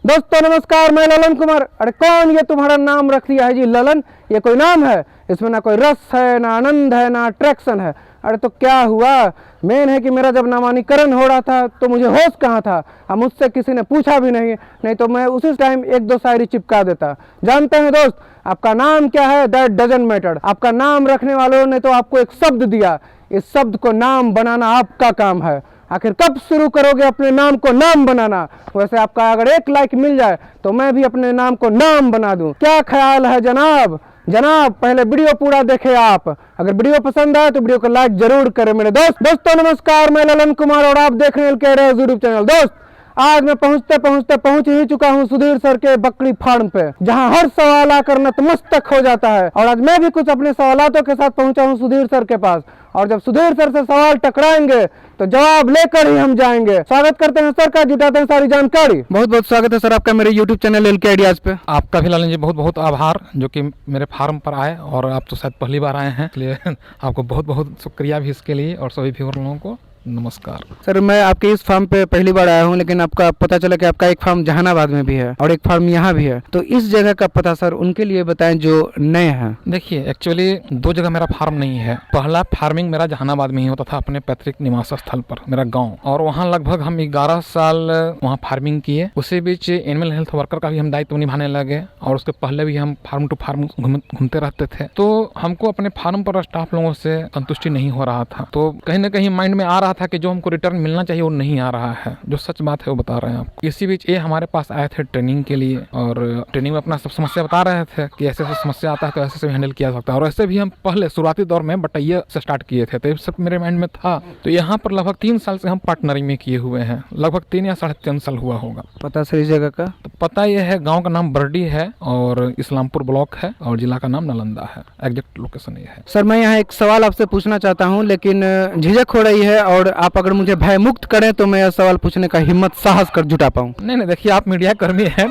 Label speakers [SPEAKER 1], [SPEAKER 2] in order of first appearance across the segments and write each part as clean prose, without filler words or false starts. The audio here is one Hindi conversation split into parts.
[SPEAKER 1] दोस्तों नमस्कार, मैं ललन कुमार। अरे कौन ये तुम्हारा नाम रख दिया है जी ललन? ये कोई नाम है? इसमें ना कोई रस है, ना आनंद है, ना अट्रैक्शन है। अरे तो क्या हुआ? मेन है कि मेरा जब नामांकन हो रहा था तो मुझे होश कहाँ था? अब मुझसे किसी ने पूछा भी नहीं तो मैं उसी टाइम एक दो शायरी चिपका देता। जानते हैं दोस्त, आपका नाम क्या है दैट डजंट मैटर। आपका नाम रखने वालों ने तो आपको एक शब्द दिया, इस शब्द को नाम बनाना आपका काम है। आखिर कब शुरू करोगे अपने नाम को नाम बनाना? वैसे आपका अगर 1 लाइक मिल जाए तो मैं भी अपने नाम को नाम बना दूं। क्या ख्याल है जनाब? पहले वीडियो पूरा देखें आप। अगर वीडियो पसंद आए तो वीडियो को लाइक जरूर करें मेरे दोस्तों नमस्कार, मैं ललन कुमार और आप देख रहे हैं यूट्यूब चैनल। दोस्त आज मैं पहुंच ही चुका हूं सुधीर सर के बकरी फार्म पे, जहां हर सवाल आकर नतमस्तक हो जाता है। और आज मैं भी कुछ अपने सवालों के साथ पहुंचा हूं सुधीर सर के पास, और जब सुधीर सर से सवाल टकराएंगे तो जवाब लेकर ही हम जाएंगे। स्वागत करते हैं सर का, जुटाते हैं सारी जानकारी। बहुत बहुत स्वागत है सर आपका मेरे यूट्यूब चैनल LK आइडियाज पे।
[SPEAKER 2] आपका भी लालन जी बहुत बहुत आभार जो कि मेरे फार्म पर आए, और आप तो शायद पहली बार आए हैं, इसलिए आपको बहुत बहुत शुक्रिया भी इसके लिए, और सभी व्यूअर लोगों को नमस्कार।
[SPEAKER 1] सर मैं आपके इस फार्म पे पहली बार आया हूँ, लेकिन आपका पता चला कि आपका एक फार्म जहानाबाद में भी है और एक फार्म यहाँ भी है, तो इस जगह का पता सर उनके लिए बताएं जो नए हैं।
[SPEAKER 2] देखिए, एक्चुअली 2 जगह मेरा फार्म नहीं है। पहला फार्मिंग मेरा जहानाबाद में ही होता था, अपने पैतृक निवास स्थल पर, मेरा गाँव, और वहाँ लगभग हम 11 साल वहाँ फार्मिंग किए। उसी बीच एनिमल हेल्थ वर्कर का भी हम दायित्व निभाने लगे, और उसके पहले भी हम फार्म टू फार्म घूमते रहते थे। तो हमको अपने फार्म पर स्टाफ लोगों से संतुष्टि नहीं हो रहा था, तो कहीं ना कहीं माइंड में आ रहा था कि जो हमको रिटर्न मिलना चाहिए वो नहीं आ रहा है। जो सच बात है वो बता रहे हैं आप। इसी बीच ये हमारे पास आए थे ट्रेनिंग के लिए, और ट्रेनिंग में अपना सब समस्या बता रहे थे कि ऐसे समस्या आता है तो ऐसे हैंडल किया जाता है। और ऐसे भी हम पहले शुरुआती दौर में बटैया से स्टार्ट किए थे, तो ये सब मेरे माइंड में था। तो यहाँ पर लगभग 3 साल से हम पार्टनरिंग में किए हुए हैं, लगभग 3 या 3.5 साल हुआ होगा।
[SPEAKER 1] पता सर इस जगह का? तो
[SPEAKER 2] पता यह है, गाँव का नाम बरडी है और इस्लामपुर ब्लॉक है, और जिला का नाम नालंदा है। एग्जैक्ट लोकेशन ये है।
[SPEAKER 1] सर मैं यहाँ एक सवाल आपसे पूछना चाहता हूँ, लेकिन झिझक हो रही है, और आप अगर मुझे भय मुक्त करें तो मैं यह सवाल पूछने का हिम्मत साहस कर जुटा पाऊँ।
[SPEAKER 2] नहीं, देखिए आप मीडिया कर्मी हैं,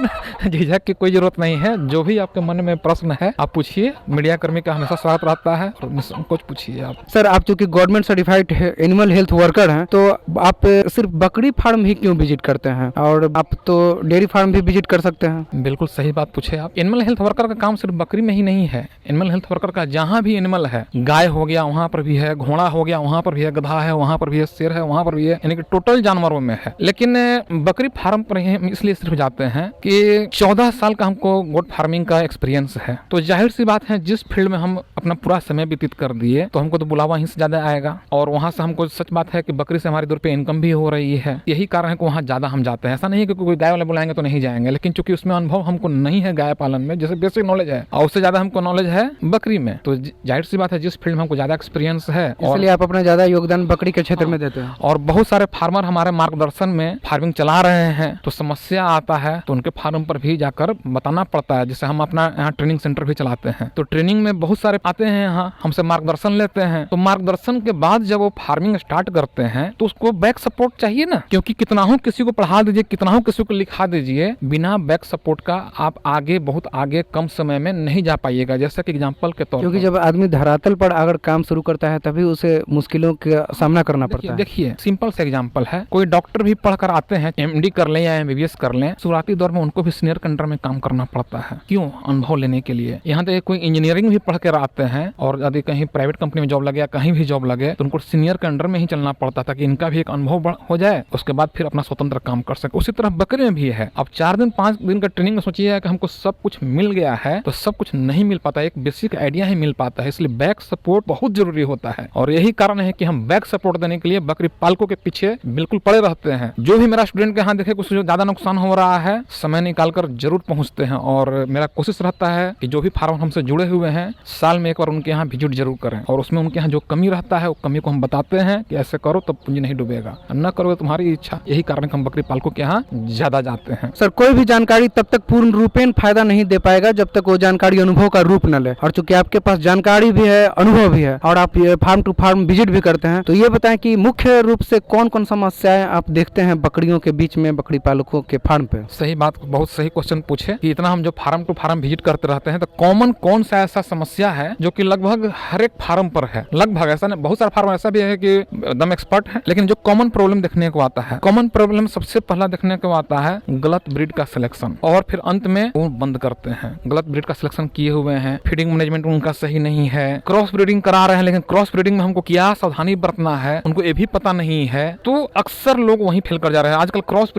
[SPEAKER 2] झिझक की कोई जरूरत नहीं है। जो भी आपके मन में प्रश्न है आप पूछिए, मीडिया कर्मी का हमेशा स्वागत रहता है, और निसंकोच पूछिए आप।
[SPEAKER 1] सर आप चूंकि government certified animal health worker हैं, तो आप सिर्फ बकरी फार्म ही क्यों विजिट करते हैं? और आप तो डेयरी फार्म भी विजिट कर सकते हैं।
[SPEAKER 2] बिल्कुल सही बात पूछे आप। एनिमल हेल्थ वर्कर का काम सिर्फ बकरी में ही नहीं है। एनिमल हेल्थ वर्कर का जहाँ भी एनिमल है, गाय हो गया वहाँ पर भी है, घोड़ा हो गया वहाँ पर भी है, गधा है वहाँ पर भी है, शेर है वहाँ पर भी है, यानी कि टोटल जानवरों में है। लेकिन बकरी फार्म पर ही इसलिए सिर्फ जाते हैं कि 14 साल का हमको गोट फार्मिंग का एक्सपीरियंस है। तो जाहिर सी बात है, जिस फील्ड में हम अपना पूरा समय व्यतीत कर दिए तो हमको तो बुलावा ही से ज्यादा आएगा, और वहाँ से हमको सच बात है कि बकरी से हमारी 2 रुपये इनकम भी हो रही है। यही कारण है कि वहाँ ज्यादा हम जाते हैं। ऐसा नहीं है कि कोई गाय वाले बुलाएंगे तो नहीं जाएंगे, लेकिन चूंकि उसमें अनुभव हमको नहीं है गाय पालन में, जैसे बेसिक नॉलेज है, और उससे ज्यादा हमको नॉलेज है बकरी में, तो जाहिर सी बात है जिस फील्ड में हमको ज्यादा एक्सपीरियंस है,
[SPEAKER 1] इसलिए आप अपना ज्यादा योगदान बकरी के क्षेत्र में देते हैं।
[SPEAKER 2] और बहुत सारे फार्मर हमारे मार्गदर्शन में फार्मिंग चला रहे हैं, तो समस्या आता है तो उनके फार्म पर भी जाकर बताना पड़ता है। जैसे हम अपना यहाँ ट्रेनिंग सेंटर भी चलाते हैं, तो ट्रेनिंग में बहुत सारे आते हैं यहाँ, हमसे मार्गदर्शन लेते हैं। तो मार्गदर्शन के बाद जब वो फार्मिंग स्टार्ट करते हैं तो उसको बैक सपोर्ट चाहिए ना, क्योंकि कितना हो किसी को पढ़ा दीजिए, कितना हो किसी को लिखा दीजिए, बिना बैक सपोर्ट का आप आगे बहुत आगे कम समय में नहीं जा पाइएगा। जैसे कि एग्जाम्पल के तौर पर,
[SPEAKER 1] क्योंकि जब आदमी धरातल पर अगर काम शुरू करता है तभी उसे मुश्किलों का सामना करना पड़ता है।
[SPEAKER 2] देखिए सिंपल से एग्जाम्पल है, कोई डॉक्टर भी पढ़कर आते हैं, MD कर लें या MBBS कर लें, शुरुआती दौर में उनको भी सीनियर के अंडर में काम करना पड़ता है। क्यों? अनुभव लेने के लिए। यहाँ तक कोई इंजीनियरिंग भी पढ़ कर आते हैं, और यदि कहीं प्राइवेट कंपनी में जॉब लगे या कहीं भी जॉब लगे तो उनको सीनियर के अंडर में ही चलना पड़ता था कि इनका भी एक अनुभव हो जाए, उसके बाद फिर अपना स्वतंत्र काम कर सके। उसी तरह बकरी में भी है। अब 4 दिन 5 दिन का ट्रेनिंग में सोचिए कि हमको सब कुछ मिल गया है, तो सब कुछ नहीं मिल पाता, एक बेसिक आइडिया ही मिल पाता है। इसलिए बैक सपोर्ट बहुत जरूरी होता है, और यही कारण है कि हम बैक सपोर्ट देने के लिए बकरी पालकों के पीछे बिल्कुल पड़े रहते हैं। जो भी मेरा स्टूडेंट के यहाँ देखे कुछ ज्यादा नुकसान हो रहा है, समय निकाल कर जरूर पहुंचते हैं, और मेरा कोशिश रहता है कि जो भी फार्म हमसे जुड़े हुए हैं साल में एक बार उनके यहाँ विजिट जरूर करें, और उसमें उनके यहाँ जो कमी रहता है वो कमी को हम बताते हैं कि ऐसे करो तो पूंजी नहीं डूबेगा, न करोगे तुम्हारी इच्छा। यही कारण है कि हम बकरी पालकों के यहाँ ज्यादा जाते हैं।
[SPEAKER 1] सर कोई भी जानकारी तब तक पूर्ण रूपेण फायदा नहीं दे पाएगा जब तक वो जानकारी अनुभव का रूप न ले, और चूंकि आपके पास जानकारी भी है, अनुभव भी है, और आप ये फार्म टू फार्म विजिट भी करते हैं, तो ये बताएं कि मुख्य रूप से कौन कौन समस्याएं आप देखते हैं बकरियों के बीच में, बकरी पालकों के फार्म पे?
[SPEAKER 2] सही बात, बहुत सही क्वेश्चन पूछे कि इतना हम जो फार्म टू फार्म विजिट करते रहते हैं, तो कॉमन कौन सा ऐसा समस्या है जो कि लगभग हर एक फार्म पर है। लगभग ऐसा नहीं, बहुत सारा फार्म ऐसा भी है कि एकदम एक्सपर्ट है, लेकिन जो कॉमन प्रॉब्लम देखने को आता है, कॉमन प्रॉब्लम सबसे पहला देखने को आता है गलत ब्रीड का सिलेक्शन, और फिर अंत में वो बंद करते हैं। गलत ब्रीड का सिलेक्शन किए हुए हैं, फीडिंग मैनेजमेंट उनका सही नहीं है, क्रॉस ब्रीडिंग करा रहे हैं, लेकिन क्रॉस ब्रीडिंग में हमको क्या सावधानी बरतना है उनको ये भी पता नहीं है, तो अक्सर लोग वहीं फेल कर जा रहे हैं। आजकल क्रॉस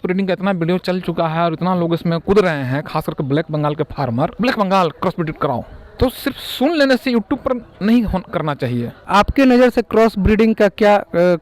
[SPEAKER 2] ब्रीडिंग का इतना वीडियो चल चुका है और इतना लोग इसमें कूद रहे हैं, खास करके ब्लैक बंगाल के farmer, black Bengal cross breeding कराओ। तो सिर्फ सुन लेने से यूट्यूब पर नहीं करना चाहिए।
[SPEAKER 1] आपके नज़र से क्रॉस ब्रीडिंग का क्या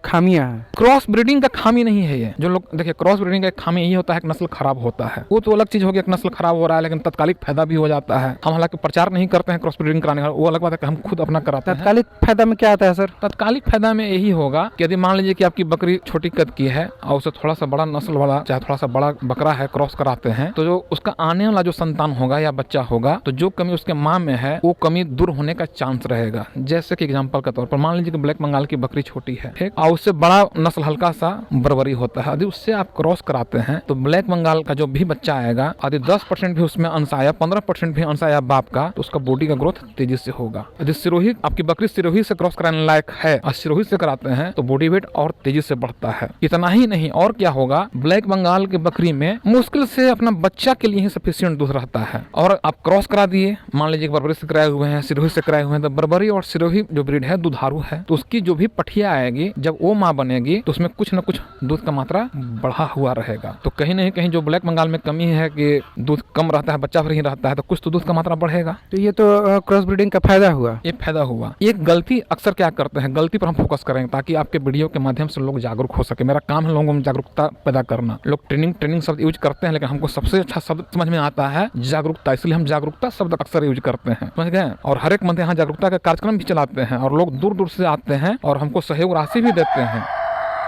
[SPEAKER 1] खामियां हैं?
[SPEAKER 2] क्रॉस ब्रीडिंग का खामी नहीं है ये। जो लोग देखिए, क्रॉस ब्रीडिंग का एक खामी यही होता है कि नस्ल खराब होता है, वो तो अलग चीज हो गया कि नस्ल खराब हो रहा है, लेकिन तत्कालिक फायदा भी हो जाता है। हम हालांकि प्रचार नहीं करते हैं क्रॉस ब्रीडिंग कराने का, वो अलग बात है कि हम खुद अपना कराते हैं।
[SPEAKER 1] तत्कालिक फायदा में क्या आता है सर?
[SPEAKER 2] तत्कालिक फायदा में यही होगा कि यदि मान लीजिए कि आपकी बकरी छोटी कद की है और उसे थोड़ा सा बड़ा नस्ल वाला, चाहे थोड़ा सा बड़ा बकरा है, क्रॉस कराते हैं, तो जो उसका आने वाला जो संतान होगा या बच्चा होगा, तो जो कमी उसके माँ में है वो कमी दूर होने का चांस रहेगा। जैसे कि एग्जांपल के तौर पर मान लीजिए कि ब्लैक बंगाल की बकरी छोटी है, ठीक, और उससे बड़ा नस्ल हल्का सा बर्बरी होता है, यदि उससे आप क्रॉस कराते हैं तो ब्लैक बंगाल का जो भी बच्चा आएगा, यदि 10% भी उसमें अंश आया, 15% भी अंश आया बाप का, तो उसका बॉडी का ग्रोथ तेजी से होगा। यदि सिरोही, आपकी बकरी सिरोही से क्रॉस कराने लायक है और सिरोही से कराते हैं तो बॉडी वेट और तेजी से बढ़ता है। इतना ही नहीं, और क्या होगा, ब्लैक बंगाल की बकरी में मुश्किल से अपना बच्चा के लिए ही सफिशिएंट दूध रहता है। और आप क्रॉस करा दिए, मान लीजिए बर्बरी से कराए हुए हैं, सिरोही से कराए हुए हैं, तो बर्बरी और सिरोही जो ब्रीड है दुधारू है, तो उसकी जो भी पठिया आएगी, जब वो माँ बनेगी तो उसमें कुछ न कुछ दूध का मात्रा बढ़ा हुआ रहेगा। तो कहीं नहीं कहीं जो ब्लैक बंगाल में कमी है कि दूध कम रहता है, बच्चा भर ही रहता है, तो कुछ तो दूध का मात्रा बढ़ेगा।
[SPEAKER 1] तो ये तो क्रॉस ब्रीडिंग का फायदा हुआ।
[SPEAKER 2] ये फायदा हुआ। एक गलती अक्सर क्या करते हैं, गलती पर हम फोकस करेंगे ताकि आपके वीडियो के माध्यम से लोग जागरूक हो सके। मेरा काम है लोगों में जागरूकता पैदा करना। लोग ट्रेनिंग शब्द यूज करते हैं, लेकिन हमको सबसे अच्छा शब्द समझ में आता है जागरूकता, इसलिए हम जागरूकता शब्द अक्सर यूज करते हैं, समझ गए। और हर एक मंदिर यहाँ जागरूकता का कार्यक्रम भी चलाते हैं और लोग दूर दूर से आते हैं और हमको सहयोग राशि भी देते हैं,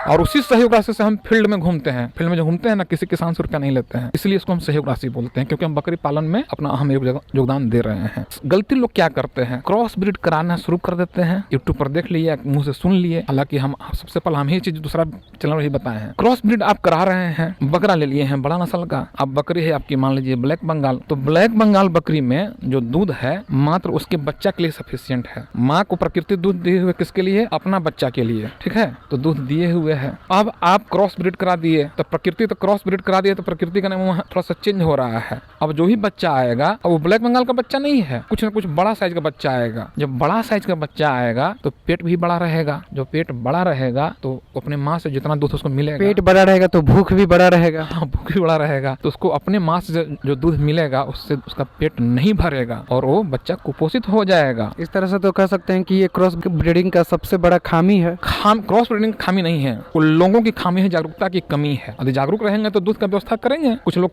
[SPEAKER 2] और उसी सहयोग राशि से हम फील्ड में घूमते हैं। फील्ड में जो घूमते हैं ना, किसी किसान से रुपया नहीं लेते हैं, इसलिए इसको हम सहयोग राशि बोलते हैं, क्योंकि हम बकरी पालन में अपना अहम योगदान दे रहे हैं। गलती लोग क्या करते हैं, क्रॉस ब्रीड कराना शुरू कर देते हैं, यूट्यूब पर देख लिए, मुंह से सुन लिए, हालांकि हम सबसे पहले हम ही चीज दूसरा चैनल ही बताए हैं। क्रॉस ब्रीड आप करा रहे हैं, बकरा ले लिए हैं बड़ा नस्ल का, अब बकरी है आपकी मान लीजिए ब्लैक बंगाल, तो ब्लैक बंगाल बकरी में जो दूध है मात्र उसके बच्चा के लिए सफिशियंट है। माँ को प्रकृति दूध दिए हुए किसके लिए, अपना बच्चा के लिए, ठीक है, तो दूध दिए हुए है। अब आप क्रॉस ब्रीड करा दिए तो प्रकृति, तो क्रॉस ब्रीड करा दिए तो प्रकृति का नाम थोड़ा सा चेंज हो रहा है। अब जो भी बच्चा आएगा, अब वो ब्लैक बंगाल का बच्चा नहीं है, कुछ ना कुछ बड़ा साइज का बच्चा आएगा। जब बड़ा साइज का बच्चा आएगा तो पेट भी बड़ा रहेगा, जो पेट बड़ा रहेगा तो अपने माँ से जितना दूध उसको मिलेगा,
[SPEAKER 1] पेट बड़ा रहेगा तो भूख भी बड़ा रहेगा।
[SPEAKER 2] हाँ, भूख भी बड़ा रहेगा, तो उसको अपने माँ से जो दूध मिलेगा उससे उसका पेट नहीं भरेगा और वो बच्चा कुपोषित हो जाएगा।
[SPEAKER 1] इस तरह से तो कह सकते हैं कि ये क्रॉस ब्रीडिंग का सबसे बड़ा खामी है।
[SPEAKER 2] क्रॉस ब्रीडिंग खामी नहीं है, लोगों की खामी है, जागरूकता की कमी है। यदि जागरूक रहेंगे तो दूध का व्यवस्था करेंगे। कुछ लोग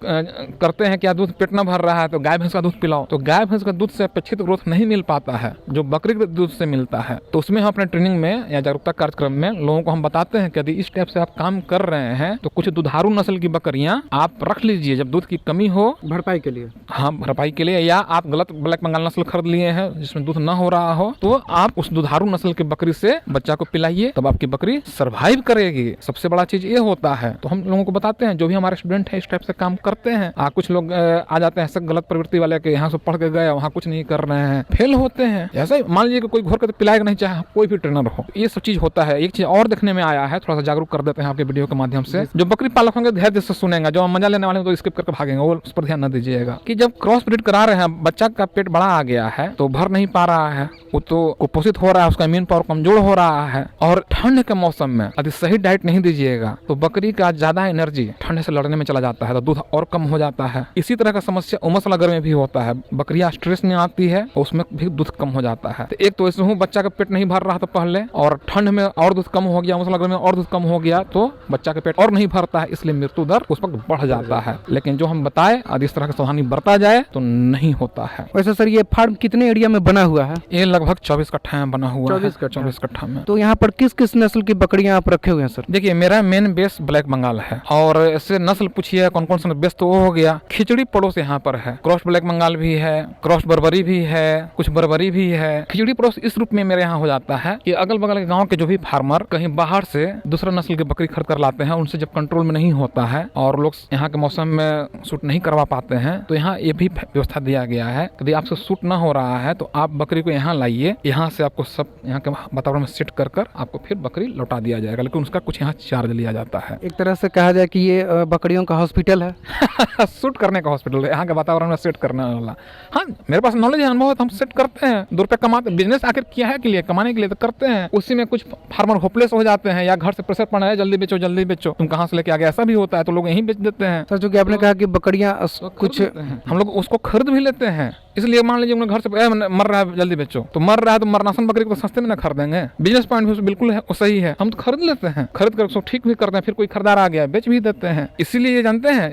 [SPEAKER 2] करते हैं क्या, दूध पेट न भर रहा है तो गाय भैंस का दूध पिलाओ, तो गाय भैंस का दूध से अपेक्षित ग्रोथ नहीं मिल पाता है जो बकरी के दूध से मिलता है। तो उसमें हम अपने ट्रेनिंग में या जागरूकता कार्यक्रम में लोगों को हम बताते हैं कि यदि इस टाइप से आप काम कर रहे हैं तो कुछ दुधारू नस्ल की बकरियां आप रख लीजिए, जब दूध की कमी हो
[SPEAKER 1] भरपाई के लिए,
[SPEAKER 2] हाँ भरपाई के लिए, या आप गलत ब्लैक बंगाल नस्ल खरीद लिए हैं जिसमें दूध न हो रहा हो, तो आप उस दुधारू नस्ल की बकरी से बच्चा को पिलाइए, तब आपकी बकरी सर्वाइव करेगी। सबसे बड़ा चीज ये होता है। तो हम लोगों को बताते हैं, जो भी हमारे स्टूडेंट है इस टाइप से काम करते हैं। कुछ लोग आ जाते हैं ऐसे गलत प्रवृत्ति वाले के, यहाँ से पढ़ के गए वहाँ कुछ नहीं कर रहे हैं, फेल होते हैं। ऐसा ही मान लीजिए कि कोई घोर के तो पिलाएगा नहीं, चाहे कोई भी ट्रेनर हो, ये सब चीज होता है। एक चीज और देखने में आया है, थोड़ा सा जागरूक कर देते हैं आपके वीडियो के माध्यम से। जो बकरी पालक होंगे धैर्य से सुनेंगे, जो मजा लेने वाले तो स्किप करके भागेंगे, वो उस पर ध्यान न दीजिएगा कि जब क्रॉस ब्रीड करा रहे हैं, बच्चा का पेट बड़ा आ गया है तो भर नहीं पा रहा है, वो तो कुपोषित हो रहा है, उसका इम्यून पावर कमजोर हो रहा है, और ठंड के मौसम में यदि सही डाइट नहीं दीजिएगा तो बकरी का ज्यादा एनर्जी ठंड से लड़ने में चला जाता है, तो दूध और कम हो जाता है। इसी तरह का समस्या उमस लगन में भी होता है, बकरियां स्ट्रेस में आती है और उसमें भी दूध कम हो जाता है। तो एक तो ऐसे हूँ, बच्चा का पेट नहीं भर रहा था पहले, और ठंड में और दूध कम हो गया, उमस लगन में और दूध कम हो गया, तो बच्चा का पेट और नहीं भरता है, इसलिए मृत्यु दर उस वक्त बढ़ जाता है। लेकिन जो हम बताए यदि इस तरह की सावधानी बरता जाए तो नहीं होता है।
[SPEAKER 1] वैसे सर ये फार्म कितने एरिया में बना हुआ है?
[SPEAKER 2] ये लगभग 24 कट्ठा में बना हुआ है। 24 कट्ठा में।
[SPEAKER 1] तो यहाँ पर किस किस नस्ल की बकरियां आप रखे हुए हैं सर?
[SPEAKER 2] देखिए, मेरा मेन बेस ब्लैक बंगाल है, और ऐसे नस्ल पूछिए कौन कौन सा बेस, तो वो हो गया खिचड़ी पड़ोस यहाँ पर है, क्रॉस ब्लैक बंगाल भी है, क्रॉस बर्बरी भी है, कुछ बर्बरी भी है। खिचड़ी पड़ोस इस रूप में मेरे यहाँ हो जाता है कि अगल बगल के गाँव के जो भी फार्मर कहीं बाहर से दूसरा नस्ल की बकरी खरीद कर लाते हैं, उनसे जब कंट्रोल में नहीं होता है और लोग यहाँ के मौसम में शूट नहीं करवा पाते हैं, तो यहाँ ये भी व्यवस्था दिया गया है, यदि आपसे शूट ना हो रहा है तो आप बकरी को यहाँ लाइए, यहाँ से आपको सब यहाँ के वातावरण में सेट कर आपको फिर बकरी लौटा दिया जाएगा। लेकिन उसका कुछ यहाँ चार्ज लिया जाता है।
[SPEAKER 1] एक तरह से कहा जाए कि ये बकरियों का हॉस्पिटल है।
[SPEAKER 2] शूट करने का हॉस्पिटल है, यहाँ के वातावरण में सेट करने वाला। हाँ, मेरे पास नॉलेज है, अनुभव है, तो हम सेट करते हैं। 2 रुपये कमाते, बिजनेस आखिर किया है के लिए, कमाने के लिए तो करते हैं। उसी में कुछ फार्मर होपलेस हो जाते हैं या घर से प्रेशर पड़ा है, जल्दी बेचो, तुम कहाँ से लेके आ गए, ऐसा भी होता है, तो लोग यहीं बेच देते हैं।
[SPEAKER 1] सर, जो कि आपने कहा कि बकरियां कुछ
[SPEAKER 2] हम लोग उसको खरीद भी लेते हैं। इसलिए मान लीजिए घर से मर रहा है, जल्दी बेचो, तो मर रहा है तो मरनासन बकरी को तो सस्ते में ना खरीदेंगे। बिजनेस पॉइंट भी बिल्कुल है, सही है, हम तो खरीद लेते हैं, खरीद कर उसको ठीक भी करते हैं, फिर कोई खरीदार आ गया बेच भी देते हैं। इसीलिए ये जानते हैं,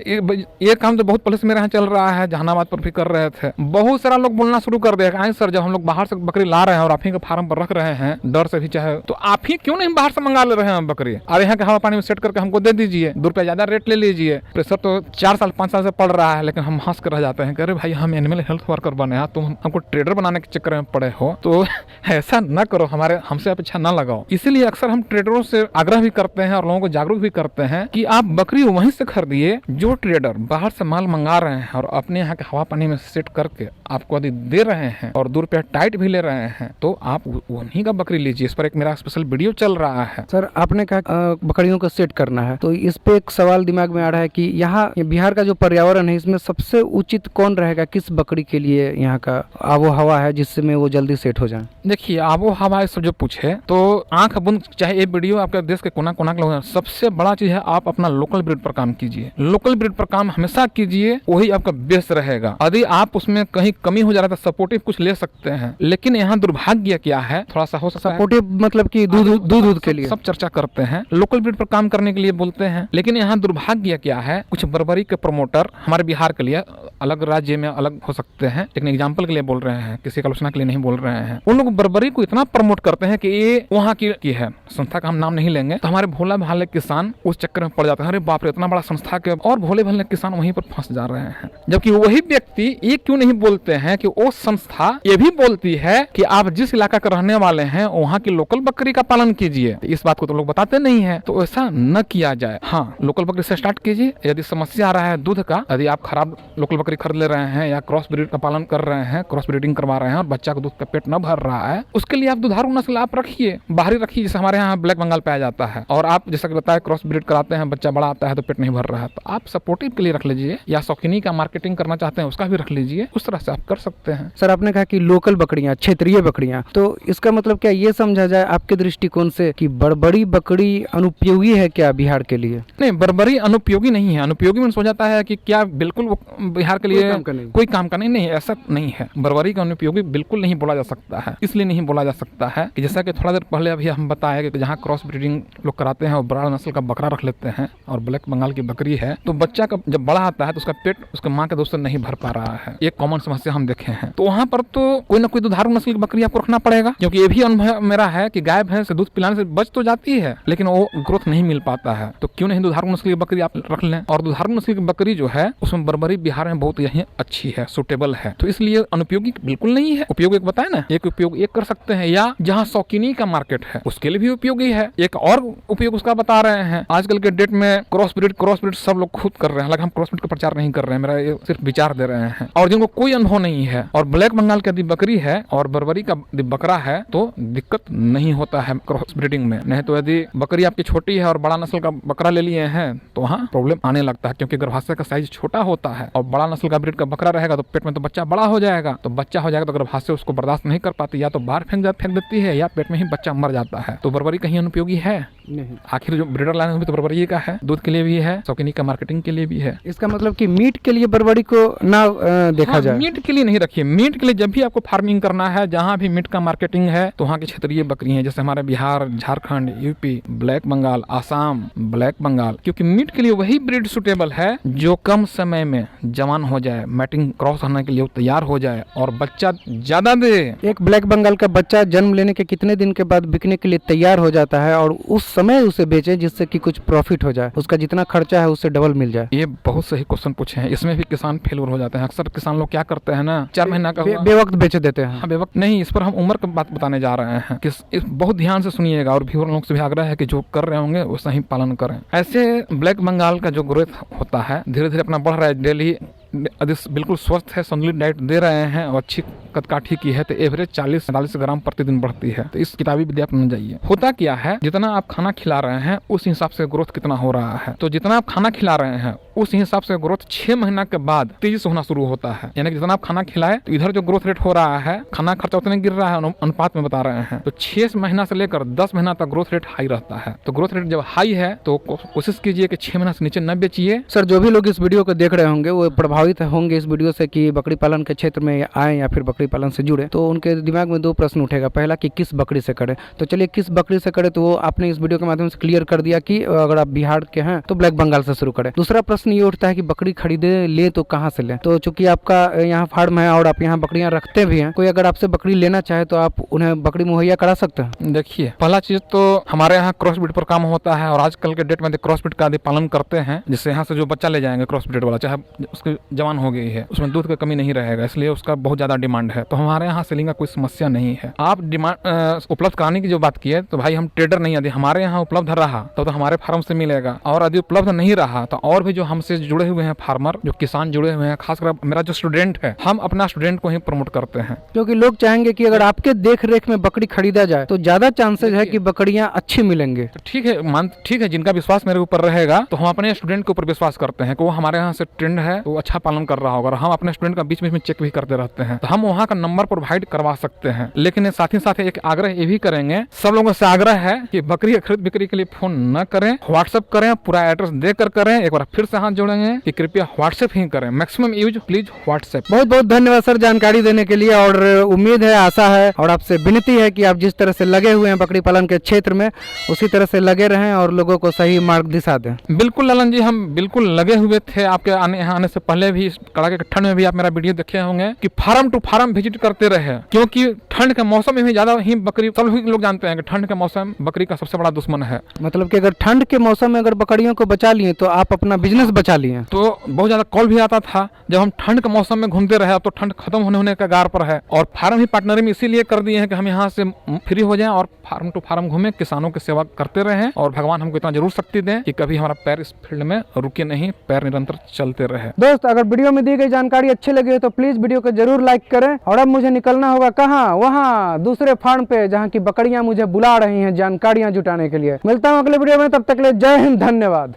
[SPEAKER 2] ये काम तो बहुत पहले से मेरे यहाँ चल रहा है, जहानाबाद पर भी कर रहे थे। बहुत सारा लोग बोलना शुरू कर दिया, आए सर, जब हम लोग बाहर से बकरी ला रहे हैं और आप ही के फार्म पर रख रहे हैं, डर से भी चाहे, तो आप ही क्यों नहीं बाहर से मंगा ले रहे हैं बकरी, और यहाँ के हवा पानी में सेट करके हमको दे दीजिए, 2 रुपया ज्यादा रेट ले लीजिए। प्रेशर तो 4 साल 5 साल से पड़ रहा है, लेकिन हम हंस कर रह जाते हैं, अरे भाई हम एनिमल हेल्थ वर्कर बने हैं, तुम हमको ट्रेडर बनाने के चक्कर में पड़े हो, तो ऐसा न करो, हमसे अपेक्षा न लगाओ। इसीलिए अक्सर हम ट्रेडरों से आग्रह भी करते हैं और लोगों को जागरूक भी करते हैं कि आप बकरी वहीं से खरीदिए जो ट्रेडर बाहर से माल मंगा रहे हैं और अपने यहाँ के हवा पानी में सेट करके आपको यदि दे रहे हैं और 2 रुपया टाइट भी ले रहे हैं, तो आप वहीं का बकरी लीजिए। इस पर एक मेरा स्पेशल वीडियो चल रहा है।
[SPEAKER 1] सर, आपने कहा बकरियों को सेट करना है, तो इस पे एक सवाल दिमाग में आ रहा है कि यहाँ बिहार का जो पर्यावरण है, इसमें सबसे उचित कौन रहेगा, किस बकरी के लिए यहाँ का आबो हवा है जिससे वो जल्दी सेट हो जाए?
[SPEAKER 2] देखिए, आबो हवा सब जो पूछे तो आंख बंद, चाहे ये वीडियो आपके देश के कोना कोना के लोग, सबसे बड़ा चीज है आप अपना लोकल ब्रीड पर काम कीजिए। लोकल ब्रीड पर काम हमेशा कीजिए, वही आपका बेस्ट रहेगा। यदि आप उसमें कहीं कमी हो जा रहा है तो सपोर्टिव कुछ ले सकते हैं, लेकिन यहाँ दुर्भाग्य क्या है, थोड़ा सा हो सकता है
[SPEAKER 1] सपोर्टिव मतलब कि दूध के लिए
[SPEAKER 2] सब चर्चा करते हैं, लोकल ब्रीड पर काम करने के लिए बोलते हैं, लेकिन यहाँ दुर्भाग्य क्या है, कुछ बर्बरी के प्रमोटर हमारे बिहार के लिए, अलग राज्य में अलग हो सकते हैं, लेकिन एग्जाम्पल के लिए बोल रहे हैं, किसी की आलोचना के लिए नहीं बोल रहे हैं। उन लोग बर्बरी को इतना प्रमोट करते हैं कि ये वहाँ की है, संस्था का हम नाम नहीं लेंगे, तो हमारे भोला भाले किसान उस चक्कर में पड़ जाते हैं। अरे बाप रे, इतना बड़ा संस्था के, और भोले भाले किसान वहीं पर फंस जा रहे हैं। जबकि वही व्यक्ति ये क्यों नहीं बोलते हैं कि वो संस्था ये भी बोलती है कि आप जिस इलाका के रहने वाले हैं वहाँ की लोकल बकरी का पालन कीजिए। इस बात को तो लोग बताते नहीं है, तो ऐसा न किया जाए। हाँ, लोकल बकरी से स्टार्ट कीजिए। यदि समस्या आ रहा है दूध का, यदि आप खराब लोकल बकरी खरीद ले रहे हैं या क्रॉस ब्रीड का पालन कर रहे हैं, क्रॉस ब्रीडिंग करवा रहे हैं और बच्चा को दूध का पेट न भर रहा है, उसके लिए आप दुधारू नस्ल आप रखिए, बाहरी रखिए, जैसे हमारे यहाँ ब्लैक बंगाल पाया जाता है। और आप जैसा कि बताया क्रॉस ब्रीड कराते हैं, बच्चा बड़ा आता है तो पेट नहीं भर रहा है, तो आप सपोर्टिव के लिए रख लीजिए, या शौकीनी का मार्केटिंग करना चाहते हैं उसका भी रख लीजिए, उस तरह से आप कर सकते हैं।
[SPEAKER 1] सर, आपने कहा कि लोकल बकरियां, क्षेत्रीय बकरियां, तो इसका मतलब क्या ये समझा जाए आपके दृष्टिकोण से कि बर्बरी बकरी अनुपयोगी है क्या बिहार के लिए?
[SPEAKER 2] नहीं, बर्बरी अनुपयोगी नहीं है। अनुपयोगी में सोच जाता है कि क्या बिल्कुल बिहार के लिए कोई काम का नहीं, ऐसा नहीं है। बर्बरी का अनुपयोगी बिल्कुल नहीं बोला जा सकता है। इसलिए नहीं बोला जा सकता है कि जैसा कि थोड़ा देर पहले अभी हम बताया कि जहाँ क्रॉस ब्रीडिंग लोग कराते हैं और बड़ा नस्ल का बकरा रख लेते हैं और ब्लैक बंगाल की बकरी है, तो बच्चा का जब बड़ा आता है तो उसका पेट उसके माँ के दूध से नहीं भर पा रहा है। एक कॉमन समस्या हम देखे हैं। तो वहाँ पर तो कोई ना कोई दुधारू नस्ल की बकरी आपको रखना पड़ेगा, क्योंकि ये भी अनुभव मेरा है कि गाय भैंस से दूध पिलाने से बच तो जाती है, लेकिन वो ग्रोथ नहीं मिल पाता है। तो क्यों नहीं दुधारू नस्ल की बकरी आप रख लें। और दुधारू नस्ल की बकरी जो है उसमें बर्बरी बिहार में बहुत यही अच्छी है, सुटेबल है। तो इसलिए अनुपयोगी बिल्कुल नहीं है। उपयोग एक बताए ना, एक उपयोग एक कर सकते हैं, या जहाँ शौकीनी का मार्केट है उसके लिए भी उपयोगी है। एक और उपयोग उसका बता रहे हैं, आजकल के डेट में क्रॉस ब्रीड सब लोग खुद कर रहे हैं। हालांकि हम क्रॉस ब्रीड का प्रचार नहीं कर रहे हैं, मेरा ये सिर्फ विचार दे रहे हैं। और जिनको कोई अनुभव नहीं है और ब्लैक बंगाल की यदि बकरी है और बर्बरी का बकरा है तो दिक्कत नहीं होता है क्रॉस ब्रीडिंग में। नहीं तो यदि बकरी आपकी छोटी है और बड़ा नस्ल का बकरा ले लिए हैं तो वहाँ प्रॉब्लम आने लगता है, क्योंकि गर्भाशय का साइज छोटा होता है और बड़ा नस्ल का ब्रीड का बकरा रहेगा तो पेट में तो बच्चा बड़ा हो जाएगा। तो बच्चा हो जाएगा तो गर्भाशय उसको बर्दाश्त नहीं कर पाती, या तो बाहर फेंक देती है या पेट में ही बच्चा मर जाता है। तो बर्बरी कहीं अनुपयोगी है
[SPEAKER 1] नहीं।
[SPEAKER 2] आखिर जो ब्रीडर लाइन है तो बर्बरी का है, दूध के लिए भी है, शौकीनी का मार्केटिंग के लिए भी है।
[SPEAKER 1] इसका मतलब कि मीट के लिए बर्बरी को ना देखा जाए।
[SPEAKER 2] मीट के लिए नहीं रखिए। मीट के लिए जब भी आपको फार्मिंग करना है, जहाँ भी मीट का मार्केटिंग है, तो वहाँ की क्षेत्रीय बकरी है, जैसे हमारे Bihar, Jharkhand, UP, black Bengal, Assam, black Bengal, क्योंकि मीट के लिए वही ब्रीड सुटेबल है जो कम समय में जवान हो जाए, मैटिंग क्रॉस होने के लिए तैयार हो जाए और बच्चा ज्यादा दे।
[SPEAKER 1] एक ब्लैक बंगाल का बच्चा जन्म लेने के कितने दिन के बाद बिकने के लिए तैयार हो जाता है और उस समय उसे बेचे जिससे कि कुछ प्रॉफिट हो जाए, उसका जितना खर्चा है उससे डबल मिल जाए?
[SPEAKER 2] ये बहुत सही क्वेश्चन पूछे हैं। इसमें भी किसान फेलर हो जाते हैं। अक्सर किसान लोग क्या करते हैं ना, 4 महीना का
[SPEAKER 1] बेवक्त बेच देते हैं।
[SPEAKER 2] हाँ, बेवक्त नहीं, इस पर हम उम्र की बात बताने जा रहे हैं कि बहुत ध्यान से सुनिएगा और व्यूअर लोग से भी आग्रह है कि जो कर रहे होंगे वैसा ही पालन करें। ऐसे ब्लैक बंगाल का जो ग्रोथ होता है धीरे धीरे अपना बढ़ रहा है, डेली बिल्कुल स्वस्थ है, संतुलित डाइट दे रहे हैं और अच्छी कदकाठी की है तो एवरेज 40-45 ग्राम प्रतिदिन बढ़ती है। तो इस किताबी विद्या पर न जाइए। होता क्या है, जितना आप खाना खिला रहे हैं उस हिसाब से ग्रोथ कितना हो रहा है। तो जितना आप खाना खिला रहे हैं उस हिसाब से ग्रोथ 6 महीना के बाद तेजी से होना शुरू होता है। यानी कि जितना आप खाना खिलाए तो इधर जो ग्रोथ रेट हो रहा है, खाना खर्चा उतने गिर रहा है, अनुपात में बता रहे हैं। तो 6 महीना से लेकर 10 महीना तक ग्रोथ रेट हाई रहता है। तो ग्रोथ रेट जब हाई है तो कोशिश कीजिए कि 6 महीना से नीचे न बेचिए।
[SPEAKER 1] सर, जो भी लोग इस वीडियो को देख रहे होंगे वो प्रभावित होंगे इस वीडियो से कि बकरी पालन के क्षेत्र में आए या फिर बकरी पालन से जुड़े, तो उनके दिमाग में 2 प्रश्न उठेगा। पहला कि किस बकरी से करें। तो चलिए, किस बकरी से करें तो वो आपने इस वीडियो के माध्यम से क्लियर कर दिया कि अगर आप बिहार के हैं तो ब्लैक बंगाल से शुरू करें। दूसरा प्रश्न ये उठता है कि बकरी खरीदे ले तो कहाँ से लें। तो चूंकि आपका यहाँ फार्म है और आप यहाँ बकरियां रखते भी हैं, कोई अगर आपसे बकरी लेना चाहे तो आप उन्हें बकरी मुहैया करा सकते हैं।
[SPEAKER 2] देखिए, पहला चीज तो हमारे यहाँ क्रॉस ब्रीड पर काम होता है और आजकल के डेट में क्रॉस ब्रीड का आदि पालन करते हैं, जिससे यहाँ से जो बच्चा ले जाएंगे क्रॉस ब्रीड वाला, चाहे उसकी जवान हो गई है, उसमें दूध की कमी नहीं रहेगा, इसलिए उसका बहुत ज्यादा डिमांड है। तो हमारे यहाँ सेलिंग का कोई समस्या नहीं है। आप डिमांड उपलब्ध कराने की जो बात की है, तो भाई हम ट्रेडर नहीं, यदि हमारे यहाँ उपलब्ध रहा तो हमारे फार्म से मिलेगा, और यदि उपलब्ध नहीं रहा तो और भी जो हमसे जुड़े हुए हैं फार्मर, जो किसान जुड़े हुए हैं, खासकर मेरा जो स्टूडेंट है, हम अपना स्टूडेंट को ही प्रमोट करते हैं।
[SPEAKER 1] क्योंकि लोग चाहेंगे कि अगर आपके देख रेख में बकरी खरीदा जाए तो ज्यादा चांसेस है कि बकरियां अच्छी मिलेंगे।
[SPEAKER 2] तो ठीक है, जिनका विश्वास मेरे ऊपर रहेगा तो हम अपने स्टूडेंट के ऊपर विश्वास करते हैं कि वो हमारे यहाँ से ट्रेंड है, वो अच्छा पालन कर रहा होगा, और हम अपने स्टूडेंट का बीच में चेक भी करते रहते हैं। तो हम वहाँ का नंबर प्रोवाइड करवा सकते हैं। लेकिन साथ ही साथ एक आग्रह ये भी करेंगे, सब लोगों से आग्रह है कि बकरी खरीद बिक्री के लिए फोन न करें, व्हाट्सएप करें, पूरा एड्रेस देकर करें। एक बार फिर से हाथ जोड़ेंगे कि कृपया व्हाट्सएप ही करें, मैक्सिमम यूज प्लीज व्हाट्सएप।
[SPEAKER 1] बहुत बहुत धन्यवाद सर जानकारी देने के लिए, और उम्मीद है, आशा है और आपसे विनती है कि आप जिस तरह से लगे हुए हैं बकरी पालन के क्षेत्र में उसी तरह से लगे रहें और लोगों को सही मार्ग दिशा दें।
[SPEAKER 2] बिल्कुल ललन जी, हम बिल्कुल लगे हुए थे। आपके यहाँ आने से पहले भी, इस कड़ाके के ठंड में भी आप मेरा वीडियो देखे होंगे कि फार्म टू फार्म विजिट करते रहे, क्योंकि ठंड के मौसम में भी ज्यादा ही बकरी, सब लोग जानते हैं कि ठंड के मौसम बकरी का सबसे बड़ा दुश्मन है।
[SPEAKER 1] मतलब कि अगर ठंड के मौसम में अगर बकरियों को बचा लिए तो आप अपना बिजनेस बचा लिए।
[SPEAKER 2] तो बहुत ज्यादा कॉल भी आता था जब हम ठंड के मौसम में घूमते रहे, अब तो ठंड खत्म होने का गार पर है, और फार्म ही पार्टनर में इसीलिए कर दिए हैं कि हम यहाँ से फ्री हो जाएं और फार्म टू फार्म घूमें, किसानों की सेवा करते रहें, और भगवान हमको इतना जरूर शक्ति दें कि कभी हमारा पैर इस फील्ड में रुके नहीं, पैर निरंतर चलते रहे।
[SPEAKER 1] दोस्त, अगर वीडियो में दी गई जानकारी अच्छी लगी हो तो प्लीज वीडियो को जरूर लाइक करें। और अब मुझे निकलना होगा कहाँ, वहाँ दूसरे फार्म पे जहाँ की बकरियां मुझे बुला रही हैं जानकारियां जुटाने के लिए। मिलता हूँ अगले वीडियो में, तब तक के लिए जय हिंद, धन्यवाद।